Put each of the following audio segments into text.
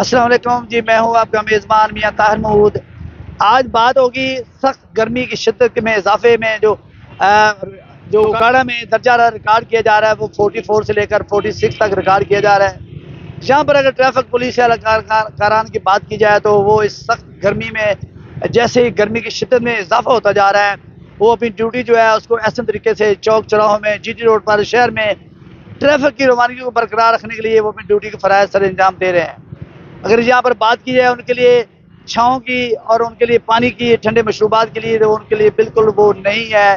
अस्सलाम वालेकुम जी, मैं हूँ आपका मेज़बान मियाँ ताहिर महमूद। आज बात होगी सख्त गर्मी की शिद्दत में इजाफे में जो उकाड़ा में दर्जा रिकॉर्ड किया जा रहा है वो 44 से लेकर 46 तक रिकॉर्ड किया जा रहा है। यहाँ पर अगर ट्रैफिक पुलिस कारान की बात की जाए तो वो इस सख्त गर्मी में जैसे ही गर्मी की शिद्दत में इजाफा होता जा रहा है वो अपनी ड्यूटी जो है उसको ऐसे तरीके से चौक चौराहों में, जीटी रोड पर, शहर में ट्रैफिक की रवानगी को बरकरार रखने के लिए वो अपनी ड्यूटी के फ़राइज़ सर अंजाम दे रहे हैं। अगर यहाँ पर बात की जाए उनके लिए छाँव की और उनके लिए पानी की, ठंडे मशरूबात के लिए, तो उनके लिए बिल्कुल वो नहीं है।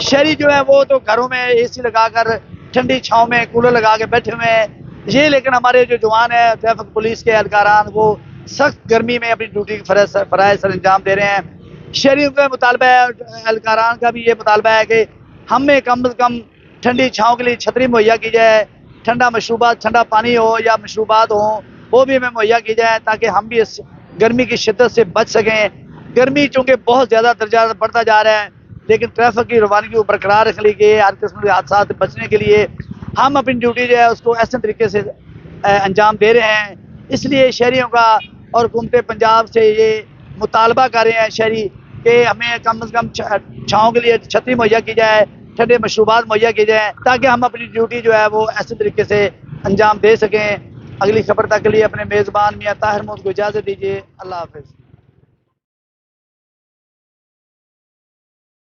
शहरी जो है वो तो घरों में एसी लगाकर ठंडी छाँव में कूलर लगा के बैठे हुए हैं ये, लेकिन हमारे जो जवान है ट्रैफिक पुलिस के एहलकारान वो सख्त गर्मी में अपनी ड्यूटी के फ़राइज़ सर अंजाम दे रहे हैं। शहरियों का मुतालबा है, एहलकारान का भी ये मुतालबा है कि हमें कम से कम ठंडी छाँव के लिए छतरी मुहैया की जाए, ठंडा मशरूबात, ठंडा पानी हो या मशरूबात हो वो भी हमें मुहैया की जाए ताकि हम भी इस गर्मी की शिद्दत से बच सकें। गर्मी चूँकि बहुत ज़्यादा दर्जा बढ़ता जा रहा है, लेकिन ट्रैफिक की रवानगी को बरकरार रखने के लिए, हर किस्म के हादसा से बचने के लिए हम अपनी ड्यूटी जो है उसको ऐसे तरीके से अंजाम दे रहे हैं। इसलिए शहरियों का और हुकूमत पंजाब से ये मुतालबा कर रहे हैं शहरी कि हमें कम से कम छाँव के लिए छतरी मुहैया की जाए, ठंडे मशरूबात मुहैया की जाए ताकि हम अपनी ड्यूटी जो है वो ऐसे तरीके से अंजाम दे सकें। अगली खबर तक के लिए अपने मेज़बान मियाँ ताहिर महमूद को इजाज़त दीजिए। अल्लाह हाफ़िज़।